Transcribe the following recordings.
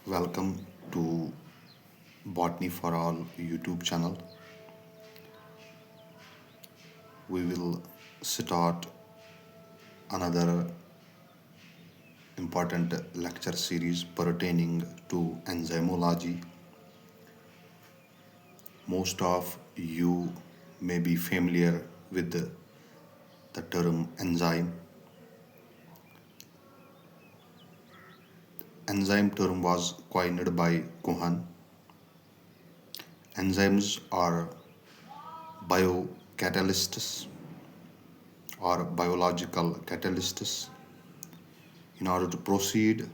Welcome to Botany for All YouTube channel. We will start another important lecture series pertaining to enzymology. Most of you may be familiar with the term enzyme. Enzyme term was coined by Cohen. Enzymes are biocatalysts or biological catalysts. In order to proceed,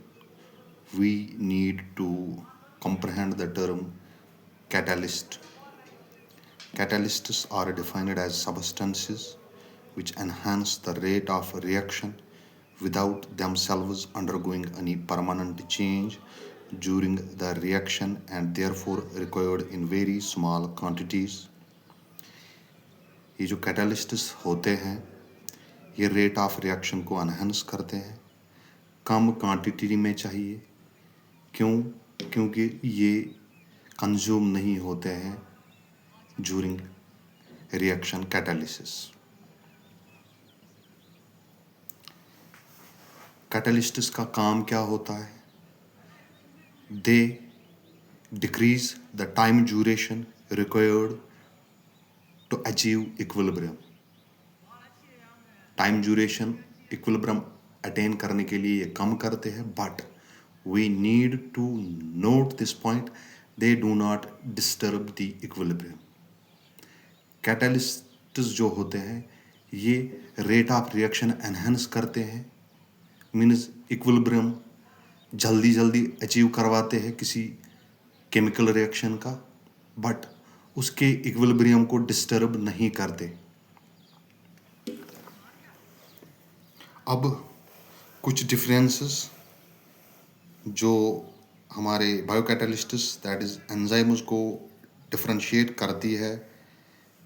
we need to comprehend the term catalyst. Catalysts are defined as substances which enhance the rate of reaction without themselves undergoing any permanent change during the reaction and therefore required in very small quantities. ये जो catalysts होते हैं ये rate of reaction को enhance करते हैं, कम quantity में चाहिए। क्योंकि ये कंज्यूम नहीं होते हैं ड्यूरिंग रिएक्शन कैटालिसिस। कैटलिस्ट्स का काम क्या होता है? They decrease the time duration required to achieve equilibrium. Time duration equilibrium attain करने के लिए ये कम करते हैं, but we need to note this point, they do not disturb the equilibrium. Catalysts जो होते हैं ये रेट ऑफ रिएक्शन एनहांस करते हैं, मीन्स इक्विलिब्रियम जल्दी अचीव करवाते हैं किसी केमिकल रिएक्शन का, बट उसके इक्विलिब्रियम को डिस्टर्ब नहीं करते। अब कुछ डिफरेंसेस जो हमारे बायोकैटलिस्ट्स दैट इज एंजाइम्स को डिफरेंशिएट करती है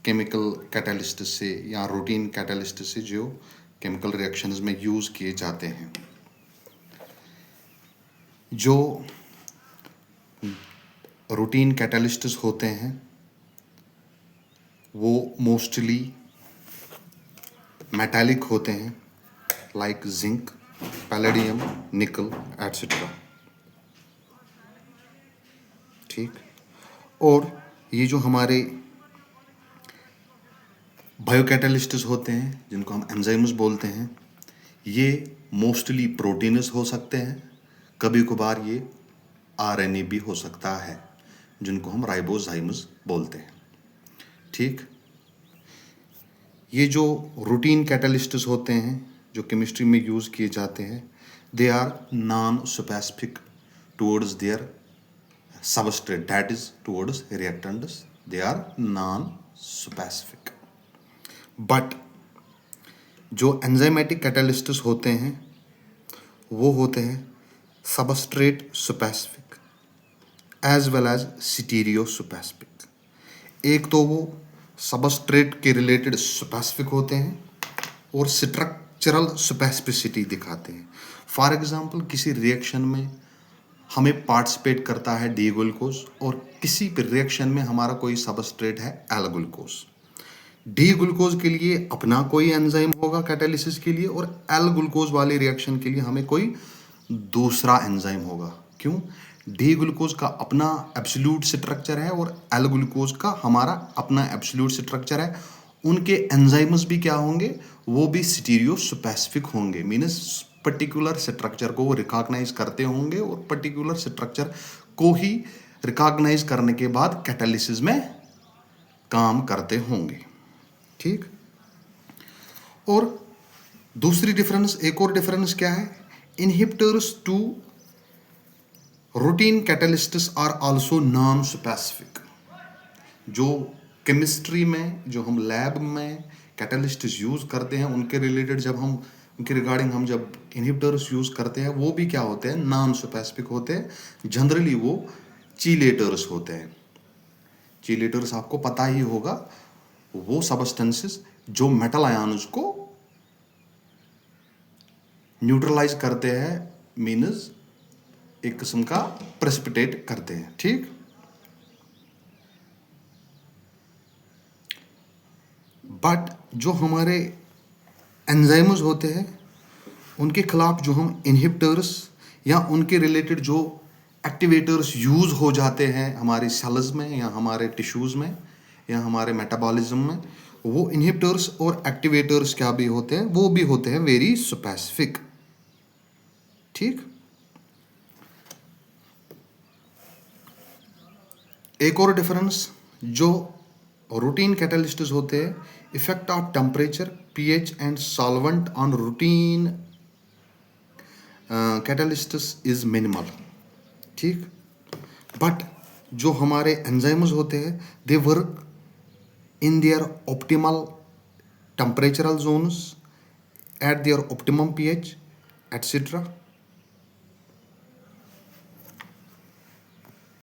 केमिकल कैटलिस्ट से या रूटीन कैटलिस्ट से जो केमिकल रिएक्शंस में यूज़ किए जाते हैं। जो रूटीन कैटलिस्ट्स होते हैं वो मोस्टली मेटालिक होते हैं, लाइक जिंक, पैलेडियम, निकल एटसेट्रा। ठीक। और ये जो हमारे बायोकैटलिस्ट्स होते हैं जिनको हम एंजाइम्स बोलते हैं ये मोस्टली प्रोटीन्स हो सकते हैं, कभी कभार ये आरएनए भी हो सकता है जिनको हम राइबोजाइम्स बोलते हैं। ठीक। ये जो रूटीन कैटलिस्ट्स होते हैं जो केमिस्ट्री में यूज़ किए जाते हैं they are non specific towards their substrate that is towards reactants, they are non specific. But जो एंजाइमेटिक कैटलिस्ट्स होते हैं वो होते हैं substrate specific as well as stereo specific. एक तो वो सबस्ट्रेट के रिलेटेड स्पेसिफिक होते हैं और स्ट्रक्चरल स्पेसिफिसिटी दिखाते हैं। फॉर एग्जांपल किसी रिएक्शन में हमें पार्टिसिपेट करता है डी ग्लूकोज और किसी रिएक्शन में हमारा कोई सबस्ट्रेट है एल ग्लूकोज। डी ग्लूकोज के लिए अपना कोई एंजाइम होगा कैटालिसिस के लिए और एल ग्लूकोज वाले रिएक्शन के लिए हमें कोई दूसरा एंजाइम होगा। क्यों? डी ग्लूकोज का अपना एब्सोल्यूट स्ट्रक्चर है और एल ग्लूकोज का हमारा अपना एब्सोल्यूट स्ट्रक्चर है। उनके एंजाइम्स भी क्या होंगे? वो भी स्टीरियो स्पेसिफिक होंगे, मीन्स पर्टिकुलर स्ट्रक्चर को वो रिकॉग्नाइज करते होंगे और पर्टिकुलर स्ट्रक्चर को ही रिकॉग्नाइज करने के बाद कैटालिसिस में काम करते होंगे। ठीक। और दूसरी डिफरेंस, एक और डिफरेंस क्या है? Inhibitors to routine catalysts are also non specific. जो केमिस्ट्री में जो हम लैब में कैटलिस्ट्स यूज करते हैं उनके रिलेटेड जब हम उनके रिगार्डिंग हम जब इनहिबिटर्स यूज करते हैं वो भी क्या होते हैं? नॉन स्पेसिफिक होते हैं। जनरली वो चीलेटर्स होते हैं। चीलेटर्स आपको पता ही होगा, वो सबस्टेंसेस जो मेटल आयन्स को न्यूट्रलाइज करते हैं, मीन्स एक किस्म का प्रेसिपिटेट करते हैं, ठीक। बट जो हमारे एंजाइम्स होते हैं उनके खिलाफ जो हम इनहिबिटर्स या उनके रिलेटेड जो एक्टिवेटर्स यूज़ हो जाते हैं हमारे सेल्स में या हमारे टिश्यूज़ में या हमारे मेटाबॉलिज्म में, वो इनहिबिटर्स और एक्टिवेटर्स क्या भी होते हैं, वो भी होते हैं वेरी स्पेसिफिक, ठीक। एक और डिफरेंस, जो रूटीन कैटलिस्ट्स होते हैं, effect of temperature, pH and solvent on routine catalysts is minimal, ठीक। बट जो हमारे एंजाइम्स होते हैं they work in their optimal temperature zones at their optimum pH etcetera.